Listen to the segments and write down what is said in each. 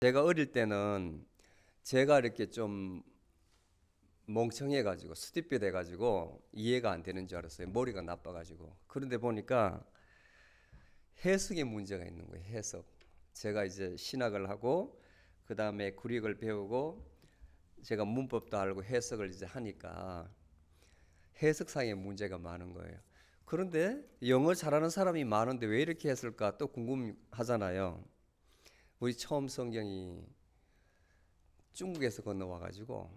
제가 어릴 때는 제가 이렇게 좀 멍청해가지고 스티피 돼가지고 이해가 안 되는 줄 알았어요. 머리가 나빠가지고. 그런데 보니까 해석에 문제가 있는 거예요. 해석. 제가 이제 신학을 하고 그 다음에 구릭을 배우고 제가 문법도 알고 해석을 이제 하니까 해석상의 문제가 많은 거예요. 그런데 영어 잘하는 사람이 많은데 왜 이렇게 했을까 또 궁금하잖아요. 우리 처음 성경이 중국에서 건너와가지고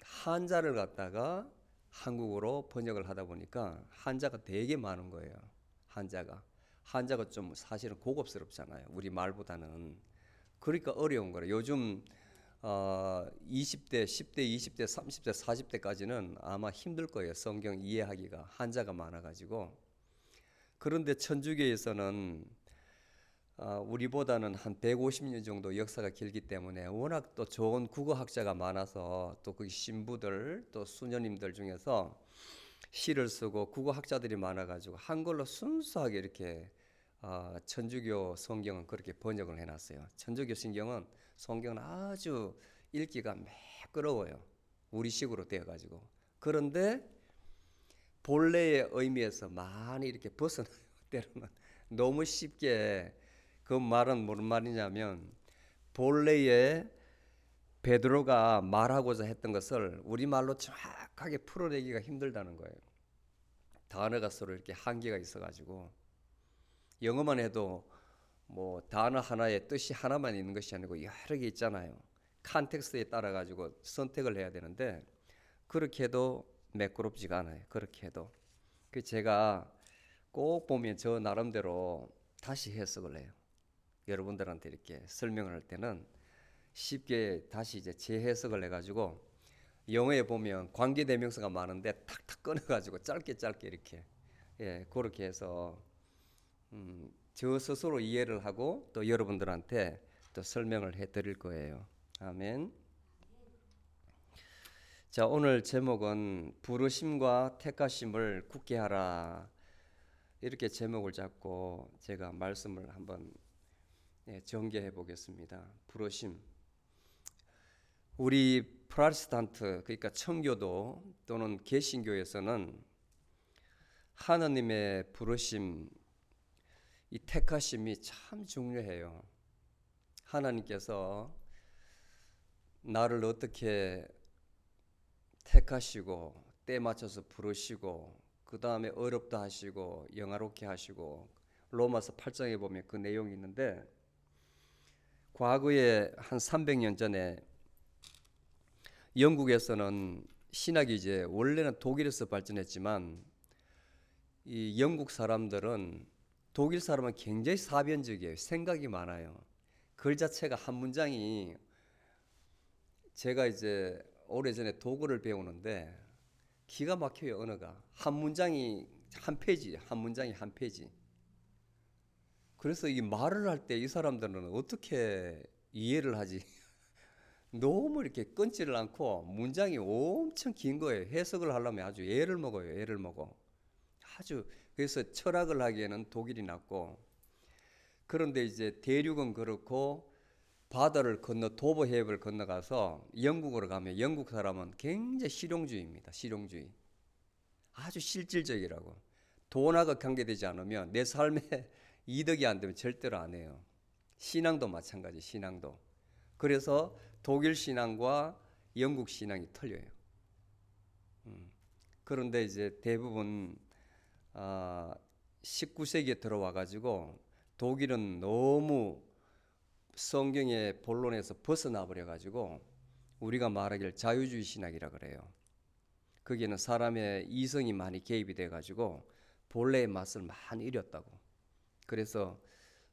한자를 갖다가 한국어로 번역을 하다 보니까 한자가 되게 많은 거예요. 한자가 좀 사실은 고급스럽잖아요. 우리 말보다는. 그러니까 어려운 거예요. 요즘 20대, 10대, 20대, 30대, 40대까지는 아마 힘들 거예요. 성경 이해하기가 한자가 많아가지고. 그런데 천주교에서는 우리보다는 한 150년 정도 역사가 길기 때문에 워낙 또 좋은 국어학자가 많아서 또 그 신부들 또 수녀님들 중에서 시를 쓰고 국어학자들이 많아가지고 한글로 순수하게 이렇게 천주교 성경은 그렇게 번역을 해놨어요. 천주교 성경은 아주 읽기가 매끄러워요. 우리식으로 되어가지고. 그런데 본래의 의미에서 많이 이렇게 벗어나요. 때로는 너무 쉽게. 그 말은 무슨 말이냐면 본래의 베드로가 말하고자 했던 것을 우리말로 정확하게 풀어내기가 힘들다는 거예요. 단어가 서로 이렇게 한계가 있어가지고 영어만 해도 뭐 단어 하나의 뜻이 하나만 있는 것이 아니고 여러 개 있잖아요. 컨텍스트에 따라 가지고 선택을 해야 되는데 그렇게 해도 매끄럽지가 않아요. 그렇게 해도 그 제가 꼭 보면 저 나름대로 다시 해석을 해요. 여러분들한테 이렇게 설명을 할 때는 쉽게 다시 이제 재해석을 해가지고 영어에 보면 관계대명사가 많은데 탁탁 끊어가지고 짧게 이렇게 그렇게 해서 저 스스로 이해를 하고 또 여러분들한테 또 설명을 해드릴 거예요. 아멘. 자, 오늘 제목은 부르심과 택하심을 굳게 하라 이렇게 제목을 잡고 제가 말씀을 한번 전개해 보겠습니다. 부르심. 우리 프로테스탄트 그러니까 청교도 또는 개신교에서는 하나님의 부르심 이 택하심이 참 중요해요. 하나님께서 나를 어떻게 택하시고 때 맞춰서 부르시고 그 다음에 어렵다 하시고 영화롭게 하시고 로마서 8장에 보면 그 내용이 있는데 과거에 한 300년 전에 영국에서는 신학이 이제 원래는 독일에서 발전했지만 이 영국 사람들은 독일 사람은 굉장히 사변적이에요. 생각이 많아요. 글 자체가 한 문장이 제가 이제 오래전에 독어를 배우는데 기가 막혀요. 언어가 한 문장이 한 페이지, 한 문장이 한 페이지. 그래서 이 말을 할 때 이 사람들은 어떻게 이해를 하지? 너무 이렇게 끊지를 않고 문장이 엄청 긴 거예요. 해석을 하려면 아주 애를 먹어요. 애를 먹어. 아주 그래서 철학을 하기에는 독일이 낫고 그런데 이제 대륙은 그렇고 바다를 건너 도보 해협을 건너가서 영국으로 가면 영국 사람은 굉장히 실용주의입니다. 실용주의. 아주 실질적이라고. 돈하고 관계되지 않으면 내 삶에 이득이 안 되면 절대로 안 해요. 신앙도 마찬가지. 신앙도. 그래서 독일 신앙과 영국 신앙이 틀려요. 그런데 이제 대부분 19세기에 들어와 가지고 독일은 너무 성경의 본론에서 벗어나 버려 가지고 우리가 말하길 자유주의 신학이라 그래요. 거기에는 사람의 이성이 많이 개입이 돼 가지고 본래의 맛을 많이 잃었다고. 그래서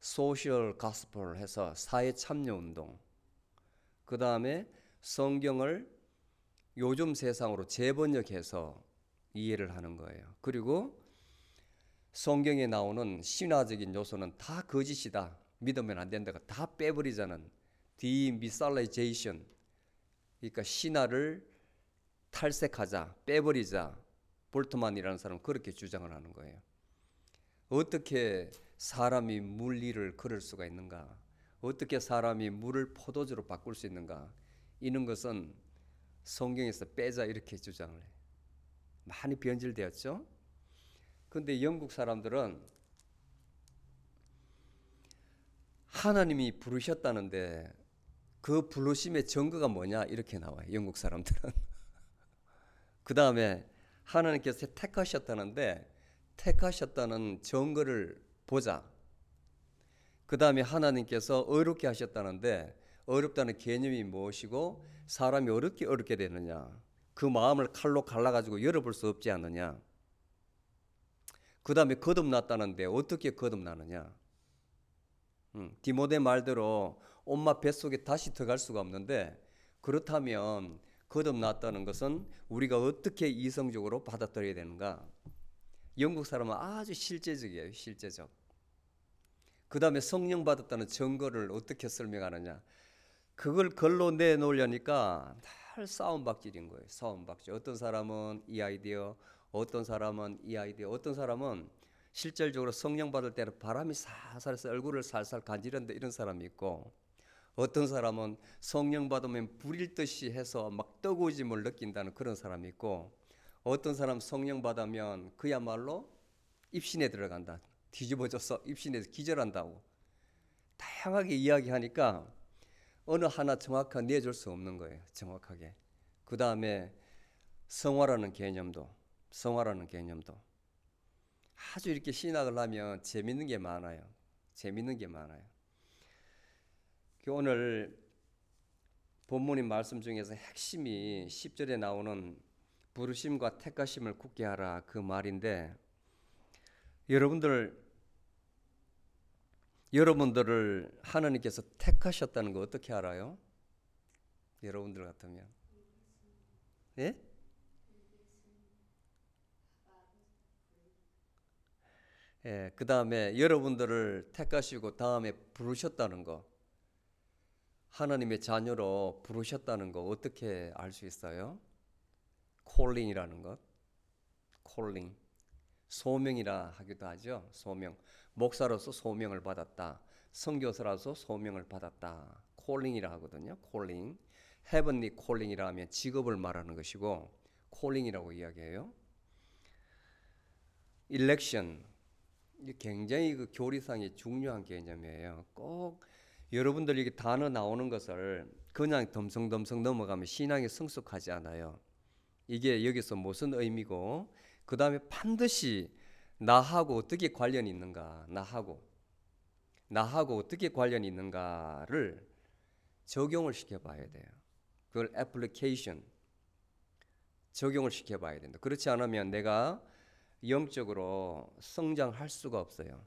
소셜 가스펠을 해서 사회 참여 운동 그 다음에 성경을 요즘 세상으로 재번역해서 이해를 하는 거예요. 그리고 성경에 나오는 신화적인 요소는 다 거짓이다. 믿으면 안 된다가 다 빼버리자는 디미살라이제이션. 그러니까 신화를 탈색하자, 빼버리자. 볼트만이라는 사람은 그렇게 주장을 하는 거예요. 어떻게 사람이 물리를 걸을 수가 있는가? 어떻게 사람이 물을 포도주로 바꿀 수 있는가? 이런 것은 성경에서 빼자 이렇게 주장을 해요. 많이 변질되었죠. 근데 영국 사람들은 하나님이 부르셨다는데 그 부르심의 증거가 뭐냐 이렇게 나와요. 영국 사람들은. 그 다음에 하나님께서 택하셨다는데 택하셨다는 증거를 보자. 그 다음에 하나님께서 어렵게 하셨다는데 어렵다는 개념이 무엇이고 사람이 어렵게 되느냐. 그 마음을 칼로 갈라가지고 열어볼 수 없지 않느냐. 그 다음에 거듭났다는데 어떻게 거듭나느냐. 디모데 말대로 엄마 뱃속에 다시 들어갈 수가 없는데 그렇다면 거듭났다는 것은 우리가 어떻게 이성적으로 받아들여야 되는가. 영국 사람은 아주 실제적이에요. 실제적. 그 다음에 성령 받았다는 증거를 어떻게 설명하느냐. 그걸 글로 내놓으려니까 늘 싸움박질인 거예요. 싸움박질. 어떤 사람은 이 아이디어, 어떤 사람은 이 아이디어, 어떤 사람은 실질적으로 성령 받을 때는 바람이 살살해서 얼굴을 살살 간지른다 이런 사람이 있고, 어떤 사람은 성령 받으면 불일 듯이 해서 막 뜨거워짐을 느낀다는 그런 사람이 있고, 어떤 사람 성령 받으면 그야말로 입신에 들어간다. 뒤집어져서 입신에서 기절한다고. 다양하게 이야기하니까 어느 하나 정확하게 내줄 수 없는 거예요. 정확하게. 그 다음에 성화라는 개념도 아주 이렇게 신학을 하면 재밌는 게 많아요. 오늘 본문의 말씀 중에서 핵심이 10절에 나오는 부르심과 택하심을 굳게 하라 그 말인데, 여러분들을 하나님께서 택하셨다는 거 어떻게 알아요? 여러분들 같으면. 예? 예, 그 다음에 여러분들을 택하시고 다음에 부르셨다는 거, 하나님의 자녀로 부르셨다는 거 어떻게 알 수 있어요? calling이라는 것. calling. 소명이라 하기도 하죠. 소명. 목사로서 소명을 받았다. 선교사로서 소명을 받았다. calling이라 하거든요. calling. heavenly calling이라 하면 직업을 말하는 것이고 calling이라고 이야기해요. election. 굉장히 그 교리상이 중요한 개념이에요. 꼭 여러분들 이게 단어 나오는 것을 그냥 덤성덤성 넘어가면 신앙이 성숙하지 않아요. 이게 여기서 무슨 의미고, 그 다음에 반드시 나하고 어떻게 관련이 있는가, 나하고 어떻게 관련이 있는가를 적용을 시켜봐야 돼요. 그걸 애플리케이션, 적용을 시켜봐야 된다. 그렇지 않으면 내가 영적으로 성장할 수가 없어요.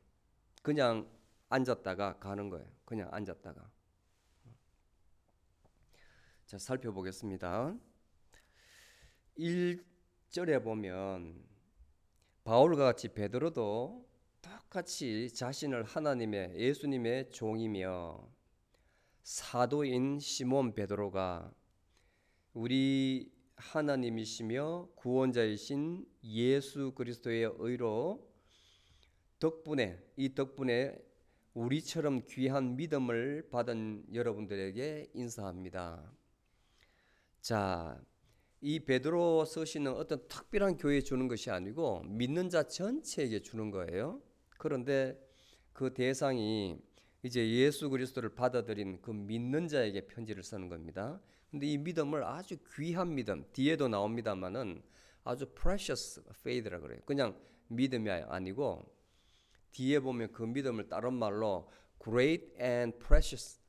그냥 앉았다가 가는 거예요. 그냥 앉았다가. 자, 살펴보겠습니다. 1절에 보면 바울과 같이 베드로도 똑같이 자신을 하나님의 예수님의 종이며 사도인 시몬 베드로가 우리 하나님이시며 구원자이신 예수 그리스도의 의로 덕분에 우리처럼 귀한 믿음을 받은 여러분들에게 인사합니다. 자, 이 베드로 서신은 어떤 특별한 교회에 주는 것이 아니고 믿는 자 전체에게 주는 거예요. 그런데 그 대상이 이제 예수 그리스도를 받아들인 그 믿는 자에게 편지를 쓰는 겁니다. 근데 이 믿음을 아주 귀한 믿음, 뒤에도 나옵니다만은 아주 precious faith라 그래요. 그냥 믿음이 아니고 뒤에 보면 그 믿음을 다른 말로 great and precious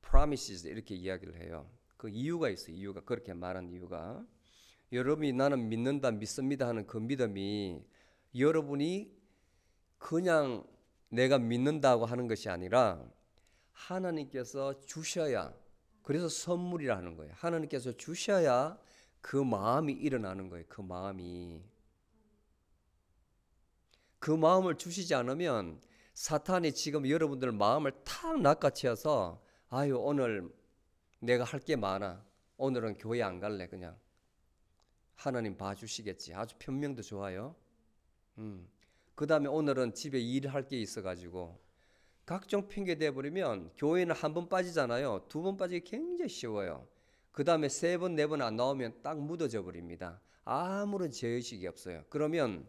promises 이렇게 이야기를 해요. 그 이유가 있어요. 이유가 그렇게 말한 이유가, 여러분이 나는 믿는다, 믿습니다 하는 그 믿음이 여러분이 그냥 내가 믿는다고 하는 것이 아니라 하나님께서 주셔야, 그래서 선물이라 하는 거예요. 하나님께서 주셔야 그 마음이 일어나는 거예요. 그 마음을 주시지 않으면 사탄이 지금 여러분들 마음을 탁 낚아채어서 아유 오늘 내가 할 게 많아, 오늘은 교회 안 갈래, 그냥 하나님 봐주시겠지, 아주 편명도 좋아요. 그 다음에 오늘은 집에 일할 게 있어가지고 각종 핑계 대버리면 교회는 한 번 빠지잖아요. 두 번 빠지기 굉장히 쉬워요. 그 다음에 세 번, 네 번 안 나오면 딱 묻어져 버립니다. 아무런 죄의식이 없어요. 그러면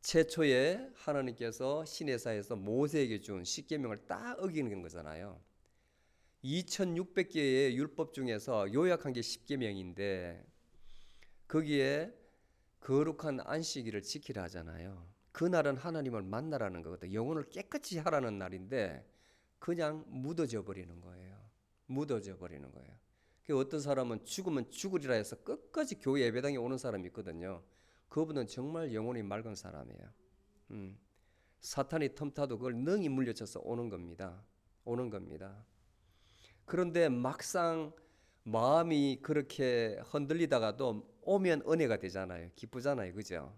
최초에 하나님께서 시내사에서 모세에게 준 십계명을 딱 어기는 거잖아요. 2600개의 율법 중에서 요약한 게 십계명인데 거기에 거룩한 안식일을 지키라 하잖아요. 그날은 하나님을 만나라는 거거든요. 영혼을 깨끗이 하라는 날인데 그냥 묻어져 버리는 거예요. 묻어져 버리는 거예요. 어떤 사람은 죽으면 죽으리라 해서 끝까지 교회 예배당에 오는 사람이 있거든요. 그분은 정말 영혼이 맑은 사람이에요. 사탄이 틈타도 그걸 능히 물려쳐서 오는 겁니다. 오는 겁니다. 그런데 막상 마음이 그렇게 흔들리다가도 오면 은혜가 되잖아요. 기쁘잖아요. 그죠?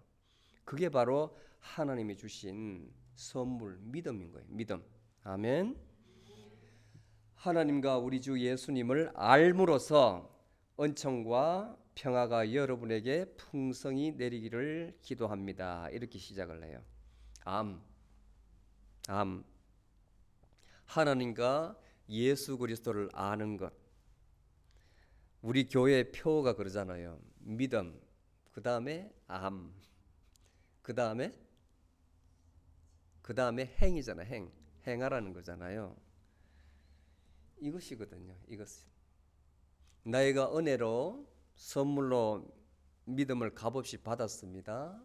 그게 바로 하나님이 주신 선물, 믿음인 거예요. 믿음. 아멘. 하나님과 우리 주 예수님을 알므로써 은총과 평화가 여러분에게 풍성히 내리기를 기도합니다. 이렇게 시작을 해요. 암. 하나님과 예수 그리스도를 아는 것. 우리 교회 표어가 그러잖아요. 믿음, 그 다음에 암, 그 다음에 행이잖아요. 행하라는 거잖아요. 이것이거든요. 이것은 나이가 은혜로 선물로 믿음을 값없이 받았습니다.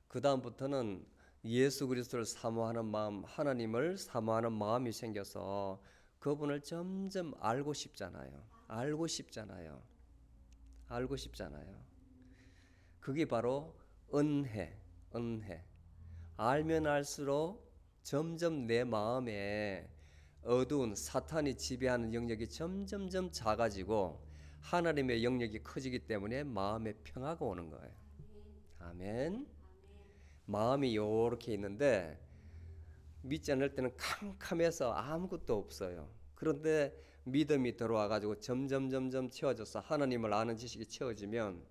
그 다음부터는 예수 그리스도를 사모하는 마음, 하나님을 사모하는 마음이 생겨서 그분을 점점 알고 싶잖아요. 알고 싶잖아요. 그게 바로 은혜. 알면 알수록 점점 내 마음에 어두운 사탄이 지배하는 영역이 점점점 작아지고 하나님의 영역이 커지기 때문에 마음에 평화가 오는 거예요. 아멘. 마음이 요렇게 있는데 믿지 않을 때는 캄캄해서 아무것도 없어요. 그런데 믿음이 들어와 가지고 점점 채워져서 하나님을 아는 지식이 채워지면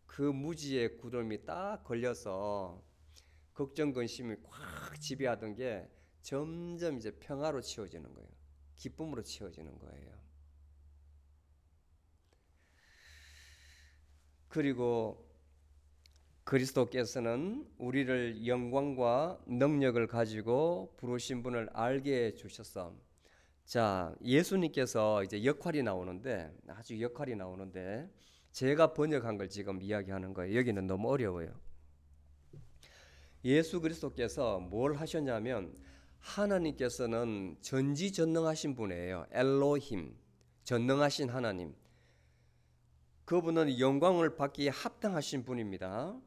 그 무지의 구름이 딱 걸려서 걱정 근심이 꽉 지배하던 게 점점 이제 평화로 채워지는 거예요. 기쁨으로 채워지는 거예요. 그리고 그리스도께서는 우리를 영광과 능력을 가지고 부르신 분을 알게 해 주셨어. 자, 예수님께서 이제 역할이 나오는데 아주 역할이 나오는데 제가 번역한 걸 지금 이야기하는 거예요. 여기는 너무 어려워요. 예수 그리스도께서 뭘 하셨냐면 하나님께서는 전지전능하신 분이에요. 엘로힘, 전능하신 하나님. 그분은 영광을 받기에 합당하신 분입니다.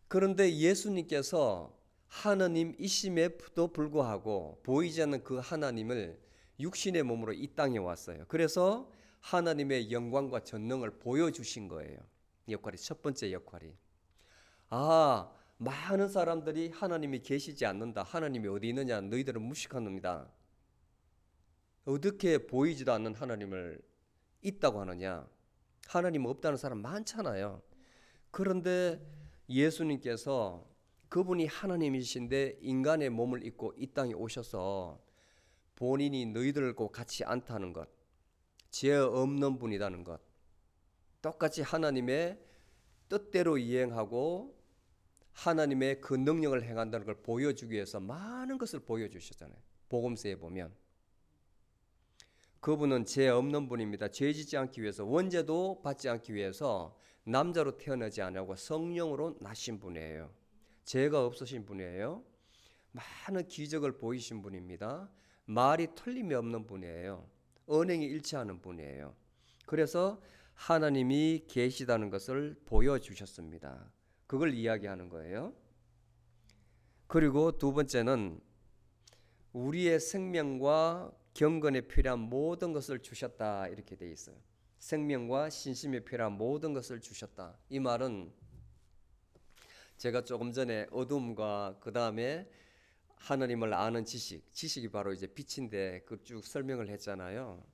그런데 예수님께서 하나님이심에도 불구하고 보이지 않는 그 하나님을 육신의 몸으로 이 땅에 왔어요. 그래서 하나님의 영광과 전능을 보여주신 거예요. 역할이 첫 번째 역할이. 많은 사람들이 하나님이 계시지 않는다. 하나님이 어디 있느냐? 너희들은 무식한 놈이다. 어떻게 보이지도 않는 하나님을 있다고 하느냐? 하나님 없다는 사람 많잖아요. 그런데 예수님께서 그분이 하나님이신데 인간의 몸을 입고 이 땅에 오셔서 본인이 너희들과 같이 않다는 것, 죄 없는 분이라는 것, 똑같이 하나님의 뜻대로 이행하고 하나님의 그 능력을 행한다는 걸 보여주기 위해서 많은 것을 보여주셨잖아요. 복음서에 보면 그분은 죄 없는 분입니다. 죄 짓지 않기 위해서, 원죄도 받지 않기 위해서 남자로 태어나지 않고 성령으로 나신 분이에요. 죄가 없으신 분이에요. 많은 기적을 보이신 분입니다. 말이 틀림이 없는 분이에요. 언행이 일치하는 분이에요. 그래서 하나님이 계시다는 것을 보여주셨습니다. 그걸 이야기하는 거예요. 그리고 두 번째는 우리의 생명과 경건에 필요한 모든 것을 주셨다, 이렇게 돼 있어요. 생명과 신심에 필요한 모든 것을 주셨다. 이 말은 제가 조금 전에 어둠과 그 다음에 하나님을 아는 지식이 바로 이제 빛인데 그 쭉 설명을 했잖아요.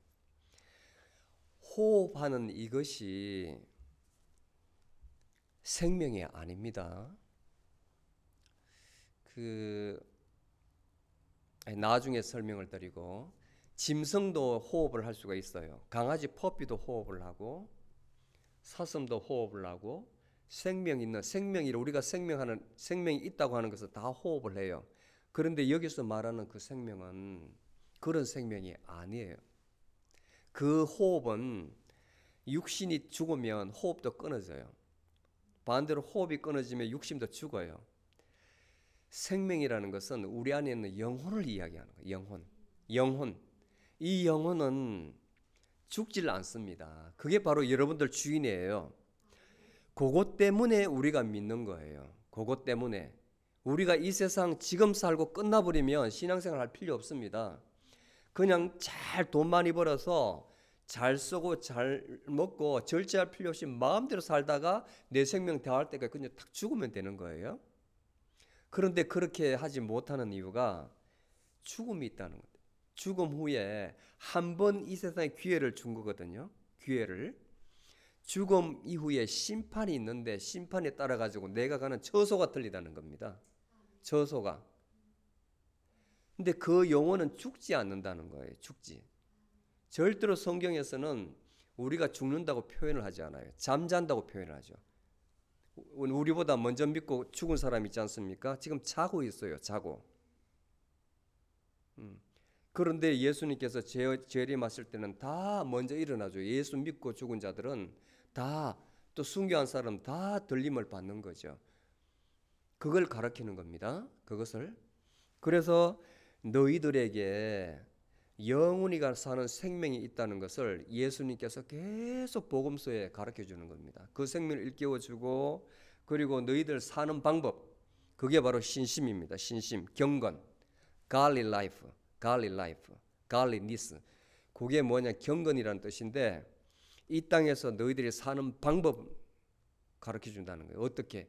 호흡하는 이것이 생명이 아닙니다. 나중에 설명을 드리고, 짐승도 호흡을 할 수가 있어요. 강아지 퍼피도 호흡을 하고, 사슴도 호흡을 하고, 생명이 우리가 생명이 있다고 하는 것은 다 호흡을 해요. 그런데 여기서 말하는 그 생명은 그런 생명이 아니에요. 그 호흡은 육신이 죽으면 호흡도 끊어져요. 반대로 호흡이 끊어지면 육신도 죽어요. 생명이라는 것은 우리 안에 있는 영혼을 이야기하는 거예요. 영혼. 이 영혼은 죽질 않습니다. 그게 바로 여러분들 주인이에요. 그것 때문에 우리가 믿는 거예요. 그것 때문에 우리가 이 세상 지금 살고 끝나버리면 신앙생활 할 필요 없습니다. 그냥 잘 돈 많이 벌어서 잘 쓰고 잘 먹고 절제할 필요 없이 마음대로 살다가 내 생명 다할 때까지 그냥 딱 죽으면 되는 거예요. 그런데 그렇게 하지 못하는 이유가 죽음이 있다는 거예요. 죽음 후에 한 번 이 세상에 기회를 준 거거든요. 기회를. 죽음 이후에 심판이 있는데 심판에 따라 가지고 내가 가는 처소가 틀리다는 겁니다. 처소가. 근데 그 영혼은 죽지 않는다는 거예요. 죽지. 절대로 성경에서는 우리가 죽는다고 표현을 하지 않아요. 잠잔다고 표현을 하죠. 우리보다 먼저 믿고 죽은 사람 있지 않습니까? 지금 자고 있어요. 자고. 그런데 예수님께서 재림하실 때는 다 먼저 일어나죠. 예수 믿고 죽은 자들은 다, 또 순교한 사람 다 들림을 받는 거죠. 그걸 가르치는 겁니다. 그것을. 그래서 너희들에게 영원히 사는 생명이 있다는 것을 예수님께서 계속 복음서에 가르쳐 주는 겁니다. 그 생명을 일깨워 주고, 그리고 너희들 사는 방법, 그게 바로 신심입니다. 신심, 경건, godly life, godliness. 그게 뭐냐, 경건이라는 뜻인데, 이 땅에서 너희들이 사는 방법 가르쳐 준다는 거예요. 어떻게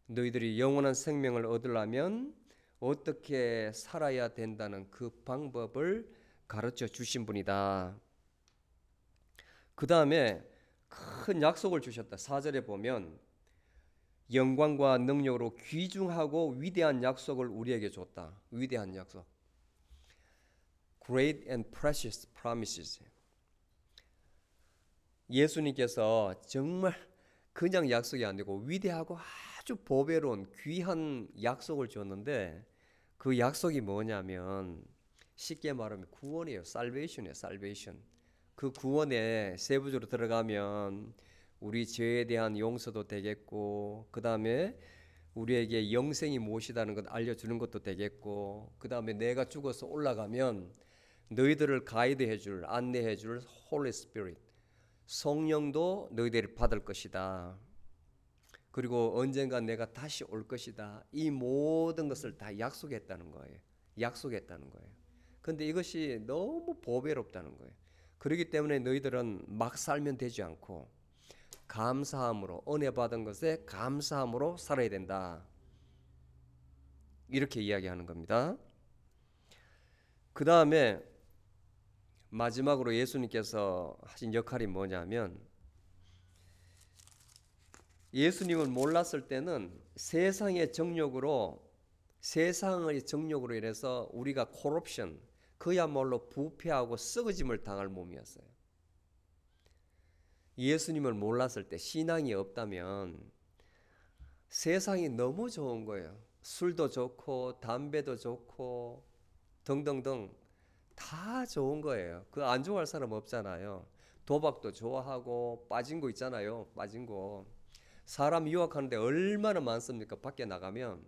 너희들이 영원한 생명을 얻으려면 어떻게 살아야 된다는 그 방법을 가르쳐 주신 분이다. 그 다음에 큰 약속을 주셨다. 4절에 보면 영광과 능력으로 귀중하고 위대한 약속을 우리에게 줬다. 위대한 약속. Great and precious promises. 예수님께서 정말 그냥 약속이 아니고 위대하고 아주 보배로운 귀한 약속을 줬는데, 그 약속이 뭐냐면 쉽게 말하면 구원이에요. salvation이에요. salvation. 그 구원에 세부적으로 들어가면 우리 죄에 대한 용서도 되겠고, 그 다음에 우리에게 영생이 무엇이라는 것 알려주는 것도 되겠고, 그 다음에 내가 죽어서 올라가면 너희들을 가이드해줄, 안내해줄 Holy Spirit, 성령도 너희들이 받을 것이다. 그리고 언젠가 내가 다시 올 것이다. 이 모든 것을 다 약속했다는 거예요. 약속했다는 거예요. 그런데 이것이 너무 보배롭다는 거예요. 그렇기 때문에 너희들은 막 살면 되지 않고 감사함으로, 은혜 받은 것에 감사함으로 살아야 된다. 이렇게 이야기하는 겁니다. 그 다음에 마지막으로 예수님께서 하신 역할이 뭐냐면, 예수님을 몰랐을 때는 세상의 정욕으로 인해서 우리가 corruption, 그야말로 부패하고 썩어짐을 당할 몸이었어요. 예수님을 몰랐을 때, 신앙이 없다면 세상이 너무 좋은 거예요. 술도 좋고 담배도 좋고 등등등 다 좋은 거예요. 그 안 좋아할 사람 없잖아요. 도박도 좋아하고 빠진 거 있잖아요. 빠진 거. 사람 유혹하는데 얼마나 많습니까? 밖에 나가면.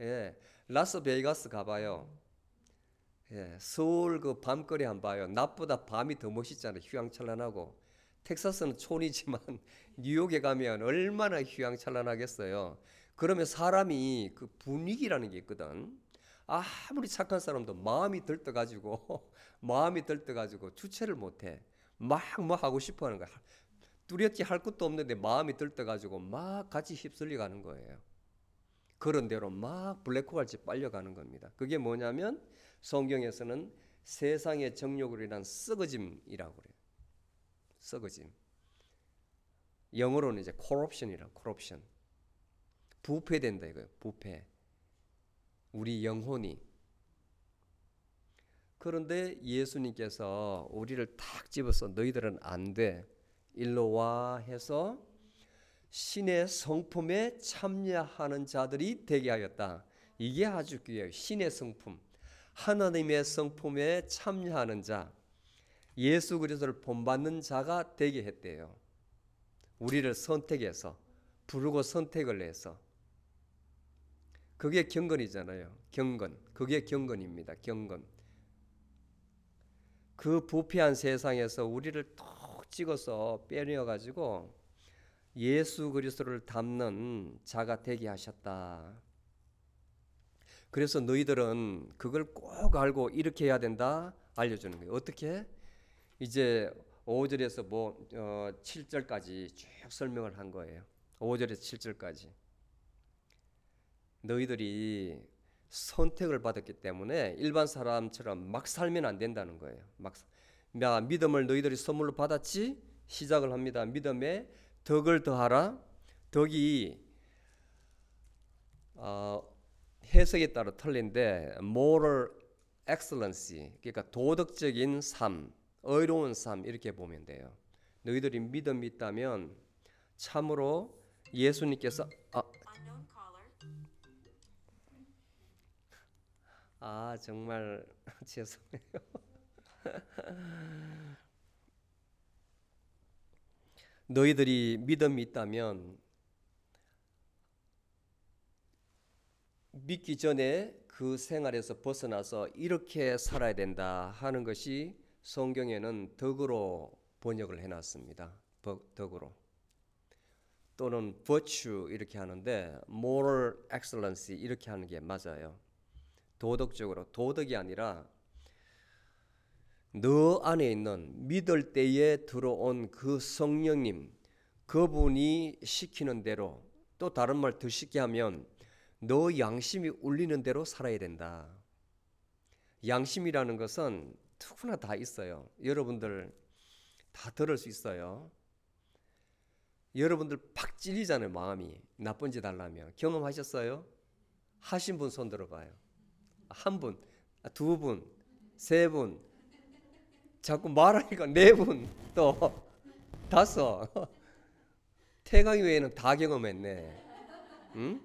예, 라스베이거스 가봐요. 예, 서울 그 밤거리 한번 봐요. 낮보다 밤이 더 멋있잖아요. 휘황찬란하고. 텍사스는 촌이지만 뉴욕에 가면 얼마나 휘황찬란하겠어요. 그러면 사람이 그 분위기라는 게 있거든. 아무리 착한 사람도 마음이 들떠가지고 주체를 못해. 막 뭐 하고 싶어하는 거야. 뚜렷이 할 것도 없는데 마음이 들떠가지고 막 같이 휩쓸려 가는 거예요. 그런 대로 막 블랙홀같이 빨려가는 겁니다. 그게 뭐냐면 성경에서는 세상의 정욕으로 인한 썩어짐이라고 그래요. 썩어짐. 영어로는 이제 corruption이라고, corruption. 부패된다 이거예요. 부패. 우리 영혼이 그런데 예수님께서 우리를 탁 집어서 너희들은 안 돼, 일로 와 해서 신의 성품에 참여하는 자들이 되게 하였다. 이게 아주 귀해요. 신의 성품, 하나님의 성품에 참여하는 자, 예수 그리스도를 본받는 자가 되게 했대요. 우리를 선택해서, 부르고 선택을 해서. 그게 경건이잖아요. 경건. 그게 경건입니다. 경건. 그 부패한 세상에서 우리를 톡 찍어서 빼내어 가지고 예수 그리스도를 닮는 자가 되게 하셨다. 그래서 너희들은 그걸 꼭 알고 이렇게 해야 된다 알려주는 거예요. 어떻게? 이제 5절에서 7절까지 쭉 설명을 한 거예요. 5절에서 7절까지. 너희들이 선택을 받았기 때문에 일반 사람처럼 막 살면 안 된다는 거예요. 믿음을 너희들이 선물로 받았지? 시작을 합니다. 믿음에 덕을 더하라. 덕이 해석에 따라 틀린데 moral excellency, 그러니까 도덕적인 삶, 의로운 삶 이렇게 보면 돼요. 너희들이 믿음이 있다면 참으로 예수님께서 정말 죄송해요. 너희들이 믿음이 있다면 믿기 전에 그 생활에서 벗어나서 이렇게 살아야 된다 하는 것이 성경에는 덕으로 번역을 해놨습니다. 덕으로. 또는 virtue 이렇게 하는데 moral excellency 이렇게 하는 게 맞아요. 도덕적으로. 도덕이 아니라 너 안에 있는 믿을 때에 들어온 그 성령님, 그분이 시키는 대로, 또 다른 말 더 쉽게 하면 너 양심이 울리는 대로 살아야 된다. 양심이라는 것은 누구나 다 있어요. 여러분들 다 들을 수 있어요. 여러분들 팍 찔리잖아요. 마음이 나쁜 짓 하려면. 경험하셨어요? 하신 분 손 들어봐요. 한 분, 두 분, 세 분, 자꾸 말하니까 네 분, 또 다섯. 태강이 외에는 다 경험했네. 응?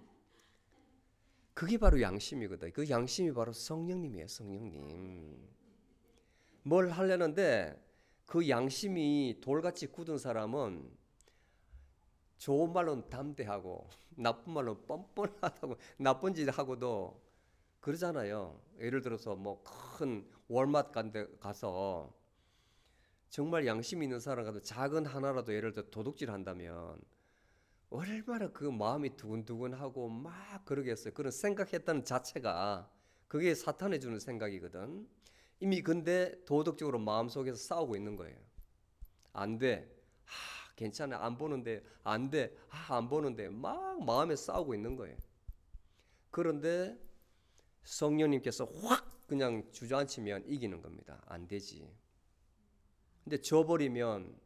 그게 바로 양심이거든. 그 양심이 바로 성령님이에요. 성령님. 뭘 하려는데 그 양심이 돌같이 굳은 사람은 좋은 말로는 담대하고 나쁜 말로는 뻔뻔하다고, 나쁜 짓 하고도 그러잖아요. 예를 들어서 뭐 큰 월마트 가서 정말 양심 있는 사람 가도 작은 하나라도 예를 들어 도둑질 한다면 얼마나 그 마음이 두근두근하고 막 그러겠어요. 그런 생각했다는 자체가 그게 사탄이 주는 생각이거든. 이미 근데 도덕적으로 마음속에서 싸우고 있는 거예요. 안 돼. 괜찮아. 안 보는데. 안 돼. 안 보는데. 막 마음에 싸우고 있는 거예요. 그런데 성령님께서 확 그냥 주저앉히면 이기는 겁니다. 안 되지. 근데 져버리면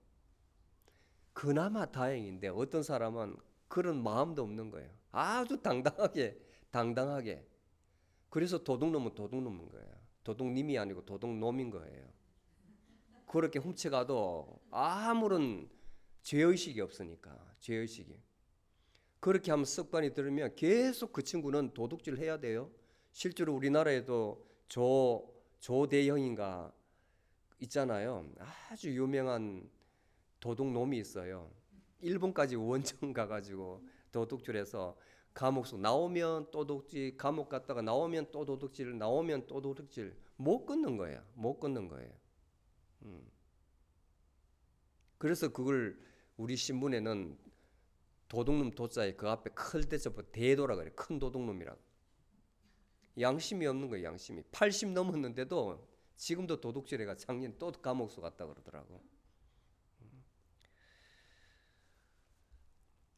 그나마 다행인데 어떤 사람은 그런 마음도 없는 거예요. 아주 당당하게. 그래서 도둑놈은 도둑놈인 거예요. 도둑님이 아니고 도둑놈인 거예요. 그렇게 훔쳐가도 아무런 죄의식이 없으니까. 죄의식이. 그렇게 하면 습관이 들으면 계속 그 친구는 도둑질 해야 돼요. 실제로 우리나라에도 조대형인가 있잖아요. 아주 유명한 도둑놈이 있어요. 일본까지 원정 가가지고 도둑질해서 감옥 속 나오면 또 도둑질, 감옥 갔다가 나오면 또 도둑질, 나오면 또 도둑질. 못 끊는 거예요. 못 끊는 거예요. 그래서 그걸 우리 신문에는 도둑놈 도자에 그 앞에 클 때 접어 대도라 그래. 큰 도둑놈이라고. 양심이 없는 거예요. 양심이. 80 넘었는데도 지금도 도둑질해가 작년 또 감옥 속 갔다 그러더라고.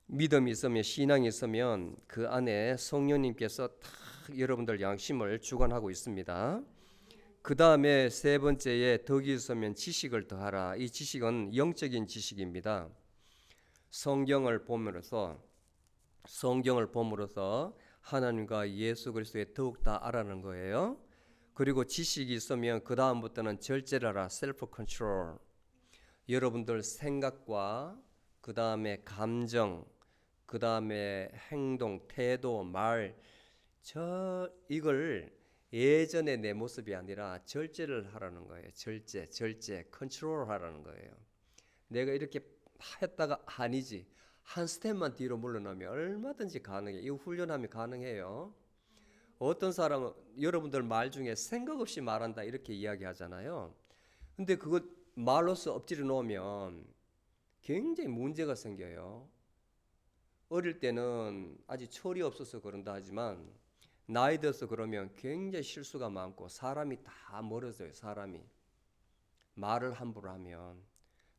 믿음이 있으면, 신앙이 있으면 그 안에 성령님께서 다 여러분들 양심을 주관하고 있습니다. 그 다음에 세 번째에 덕이 있으면 지식을 더하라. 이 지식은 영적인 지식입니다. 성경을 봄으로써 하나님과 예수 그리스도에 더욱 다 알아가는 거예요. 그리고 지식이 있으면 그 다음부터는 절제를 하라. 셀프 컨트롤. 여러분들 생각과 그 다음에 감정, 그 다음에 행동, 태도, 말, 이걸 예전의 내 모습이 아니라 절제를 하라는 거예요. 절제, 컨트롤 하라는 거예요. 내가 이렇게 했다가 아니지. 한 스텝만 뒤로 물러나면 얼마든지 가능해요. 이거 훈련하면 가능해요. 어떤 사람은 여러분들 말 중에 생각 없이 말한다 이렇게 이야기하잖아요. 근데 그거 말로서 엎질러 놓으면 굉장히 문제가 생겨요. 어릴 때는 아직 철이 없어서 그런다 하지만 나이 들어서 그러면 굉장히 실수가 많고 사람이 다 멀어져요. 사람이 말을 함부로 하면.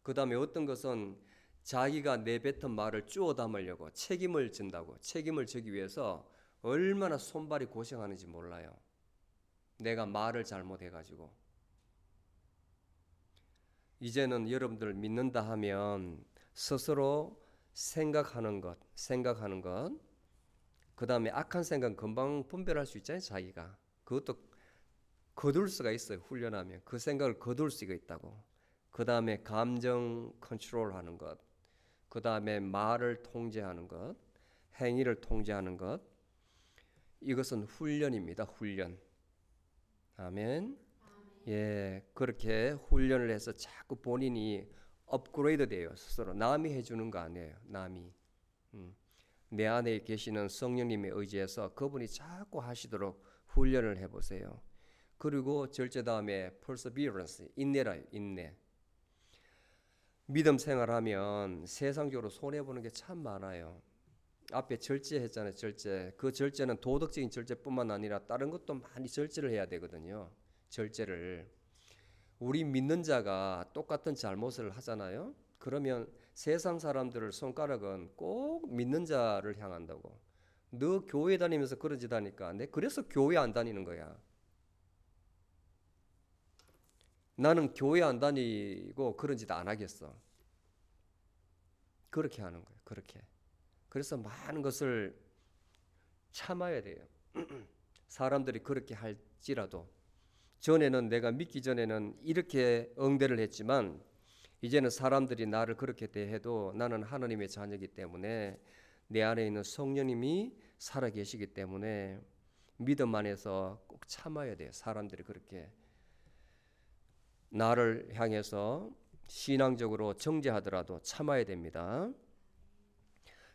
그 다음에 어떤 것은 자기가 내뱉은 말을 주워 담으려고 책임을 진다고. 책임을 지기 위해서 얼마나 손발이 고생하는지 몰라요. 내가 말을 잘못해가지고. 이제는 여러분들 믿는다 하면 스스로 생각하는 것, 그 다음에 악한 생각 금방 분별할 수 있잖아요. 자기가. 그것도 거둘 수가 있어요. 훈련하면. 그 생각을 거둘 수가 있다고. 그 다음에 감정 컨트롤하는 것, 그 다음에 말을 통제하는 것, 행위를 통제하는 것. 이것은 훈련입니다. 훈련. 아멘. 예, 그렇게 훈련을 해서 자꾸 본인이 업그레이드 돼요. 스스로. 남이 해주는 거 아니에요. 남이. 내 안에 계시는 성령님의 의지에서 그분이 자꾸 하시도록 훈련을 해보세요. 그리고 절제 다음에 perseverance, 인내라. 인내. 믿음 생활하면 세상적으로 손해보는 게 참 많아요. 앞에 절제했잖아요. 절제. 그 절제는 도덕적인 절제뿐만 아니라 다른 것도 많이 절제를 해야 되거든요. 절제를. 우리 믿는 자가 똑같은 잘못을 하잖아요. 그러면 세상 사람들을 손가락은 꼭 믿는 자를 향한다고. 너 교회 다니면서 그런 짓 하니까 내 그래서 교회 안 다니는 거야. 나는 교회 안 다니고 그런 짓 안 하겠어. 그렇게 하는 거예요. 그렇게. 그래서 많은 것을 참아야 돼요. 사람들이 그렇게 할지라도. 전에는 내가 믿기 전에는 이렇게 응대를 했지만 이제는 사람들이 나를 그렇게 대해도 나는 하나님의 자녀이기 때문에 내 안에 있는 성령님이 살아계시기 때문에 믿음 안에서 꼭 참아야 돼요. 사람들이 그렇게 나를 향해서 신앙적으로 정죄하더라도 참아야 됩니다.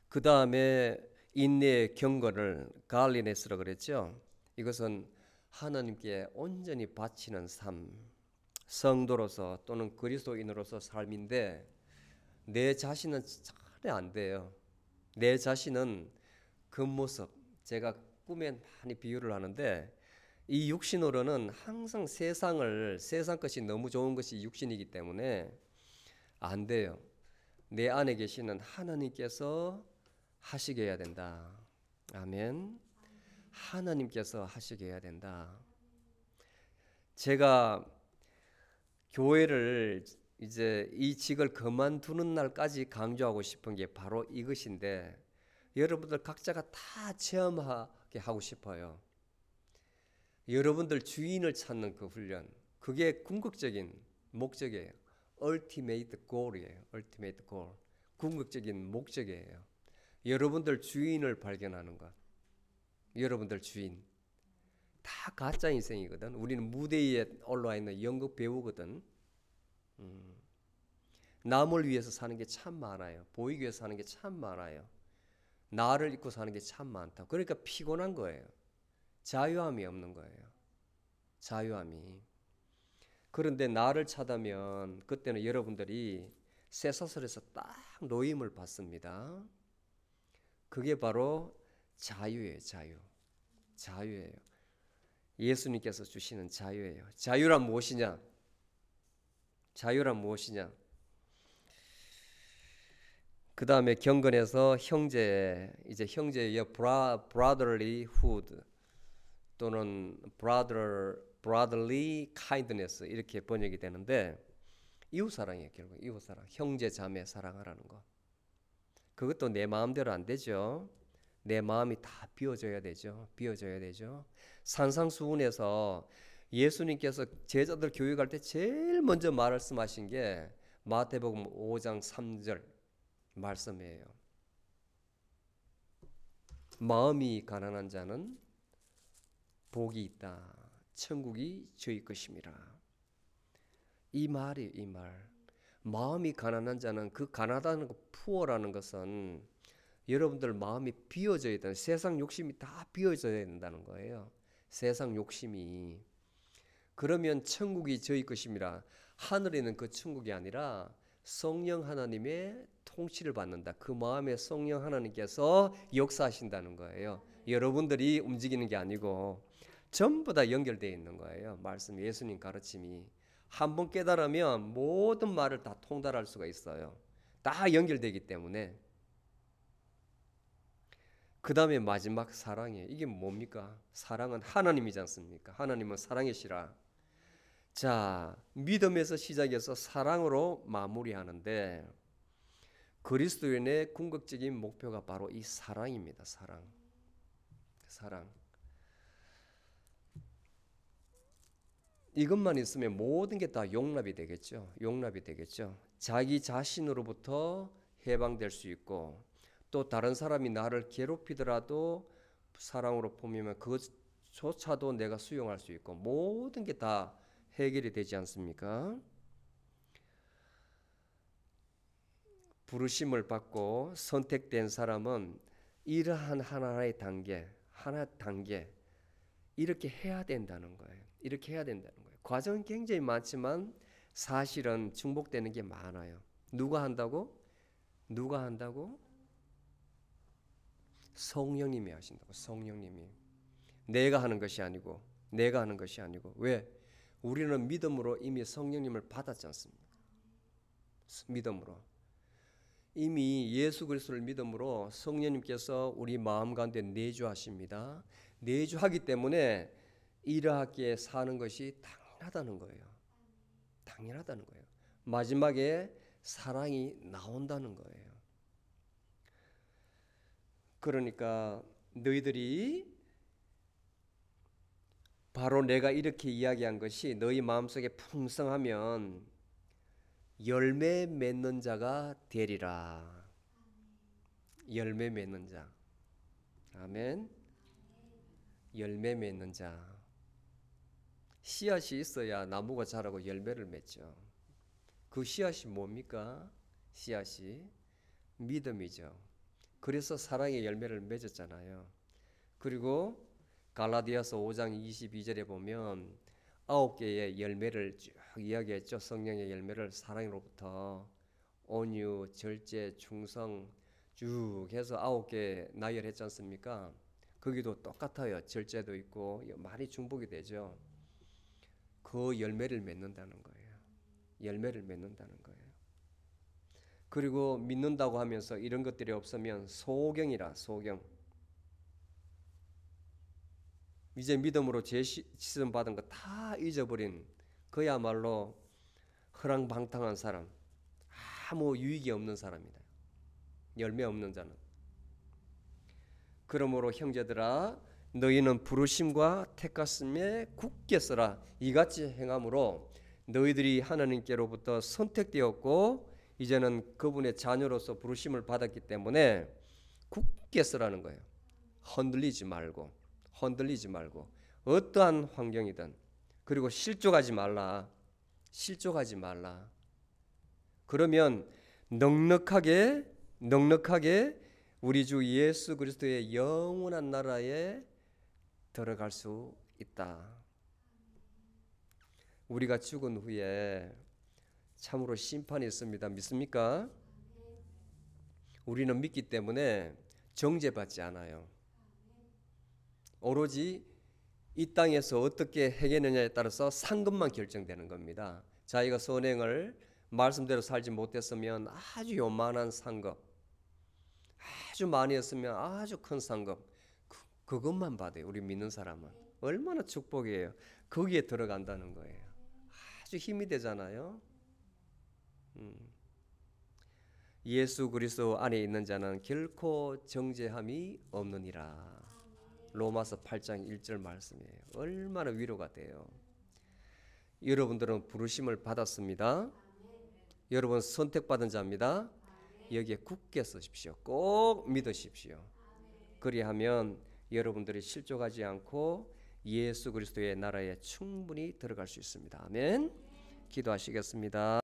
그 다음에 인내의 경건을 갈리네스라고 그랬죠. 이것은 하나님께 온전히 바치는 삶, 성도로서 또는 그리스도인으로서 삶인데 내 자신은 전혀 안 돼요. 내 자신은 겉모습, 제가 꿈에 많이 비유를 하는데 이 육신으로는 항상 세상 것이 너무 좋은 것이 육신이기 때문에 안 돼요. 내 안에 계시는 하나님께서 하시게 해야 된다. 아멘. 하나님께서 하시게 해야 된다. 제가 교회를 이제 이 직을 그만두는 날까지 강조하고 싶은 게 바로 이것인데 여러분들 각자가 다 체험하게 하고 싶어요. 여러분들 주인을 찾는 그 훈련, 그게 궁극적인 목적이에요. ultimate goal이에요. ultimate goal. 궁극적인 목적이에요. 여러분들 주인을 발견하는 것. 여러분들 주인. 다 가짜 인생이거든. 우리는 무대 위에 올라와 있는 연극 배우거든. 남을 위해서 사는 게 참 많아요. 보이기 위해서 사는 게 참 많아요. 나를 잊고 사는 게 참 많다. 그러니까 피곤한 거예요. 자유함이 없는 거예요. 자유함이. 그런데 나를 찾으면 그때는 여러분들이 쇠사슬에서 딱 놓임을 받습니다. 그게 바로 자유예요. 자유예요. 예수님께서 주시는 자유예요. 자유란 무엇이냐? 그 다음에 경건에서 이제 형제의 brotherlyhood 또는 brotherly kindness 이렇게 번역이 되는데 이웃사랑이에요. 결국 이웃사랑, 형제 자매 사랑하라는 거. 그것도 내 마음대로 안 되죠. 내 마음이 다 비워져야 되죠. 산상수훈에서 예수님께서 제자들 교육할 때 제일 먼저 말씀하신 게 마태복음 5장 3절 말씀이에요. 마음이 가난한 자는 복이 있다. 천국이 저희 것임이라. 이 말이에요. 이 말. 마음이 가난한 자는, 그 가난하다는 거, 푸어라는 것은 여러분들 마음이 비워져야 되는, 세상 욕심이 다 비워져야 된다는 거예요. 세상 욕심이. 그러면 천국이 저희 것임이라. 하늘에 있는 그 천국이 아니라 성령 하나님의 통치를 받는다. 그 마음에 성령 하나님께서 역사하신다는 거예요. 여러분들이 움직이는 게 아니고 전부 다 연결되어 있는 거예요. 말씀, 예수님 가르침이. 한번 깨달으면 모든 말을 다 통달할 수가 있어요. 다 연결되기 때문에. 그 다음에 마지막 사랑이에요. 이게 뭡니까? 사랑은 하나님이지 않습니까? 하나님은 사랑이시라. 자, 믿음에서 시작해서 사랑으로 마무리하는데, 그리스도인의 궁극적인 목표가 바로 이 사랑입니다. 사랑. 사랑. 이것만 있으면 모든 게 다 용납이 되겠죠. 용납이 되겠죠. 자기 자신으로부터 해방될 수 있고, 또 다른 사람이 나를 괴롭히더라도 사랑으로 품으면 그것조차도 내가 수용할 수 있고, 모든 게 다 해결이 되지 않습니까? 부르심을 받고 선택된 사람은 이러한 하나의 단계, 하나 단계 이렇게 해야 된다는 거예요. 이렇게 해야 된다는 거예요. 과정은 굉장히 많지만 사실은 중복되는 게 많아요. 누가 한다고? 누가 한다고? 성령님이 하신다고. 성령님이. 내가 하는 것이 아니고, 내가 하는 것이 아니고. 왜? 우리는 믿음으로 이미 성령님을 받았지 않습니까? 믿음으로. 이미 예수 그리스도를 믿음으로 성령님께서 우리 마음 가운데 내주하십니다. 내주하기 때문에 이러하게 사는 것이 당연하다는 거예요. 당연하다는 거예요. 마지막에 사랑이 나온다는 거예요. 그러니까 너희들이 바로 내가 이렇게 이야기한 것이 너희 마음속에 풍성하면 열매 맺는 자가 되리라. 열매 맺는 자. 아멘. 열매 맺는 자. 씨앗이 있어야 나무가 자라고 열매를 맺죠. 그 씨앗이 뭡니까? 씨앗이 믿음이죠. 그래서 사랑의 열매를 맺었잖아요. 그리고 갈라디아서 5장 22절에 보면 9개의 열매를 쭉 이야기했죠. 성령의 열매를 사랑으로부터 온유, 절제, 충성 쭉 해서 9개 나열했지 않습니까? 거기도 똑같아요. 절제도 있고 많이 중복이 되죠. 그 열매를 맺는다는 거예요. 열매를 맺는다는 거예요. 그리고 믿는다고 하면서 이런 것들이 없으면 소경이라. 소경. 이제 믿음으로 죄 씻음 받은 거 다 잊어버린 그야말로 허랑방탕한 사람, 아무 유익이 없는 사람이다. 열매 없는 자는. 그러므로 형제들아, 너희는 부르심과 택하심에 굳게 서라. 이같이 행함으로 너희들이 하나님께로부터 선택되었고 이제는 그분의 자녀로서 부르심을 받았기 때문에 굳게 서라는 거예요. 흔들리지 말고. 흔들리지 말고 어떠한 환경이든. 그리고 실족하지 말라. 실족하지 말라. 그러면 넉넉하게 우리 주 예수 그리스도의 영원한 나라에 들어갈 수 있다. 우리가 죽은 후에 참으로 심판이 있습니다. 믿습니까? 우리는 믿기 때문에 정죄받지 않아요. 오로지 이 땅에서 어떻게 행했느냐에 따라서 상급만 결정되는 겁니다. 자기가 선행을 말씀대로 살지 못했으면 아주 요만한 상급, 아주 많이 했으면 아주 큰 상급, 그것만 받아요. 우리 믿는 사람은. 얼마나 축복이에요. 거기에 들어간다는 거예요. 아주 힘이 되잖아요. 예수 그리스도 안에 있는 자는 결코 정죄함이 없느니라. 로마서 8장 1절 말씀이에요. 얼마나 위로가 돼요. 여러분들은 부르심을 받았습니다. 여러분 선택받은 자입니다. 여기에 굳게 서십시오. 꼭 믿으십시오. 그리하면 여러분들이 실족하지 않고 예수 그리스도의 나라에 충분히 들어갈 수 있습니다. 아멘. 기도하시겠습니다.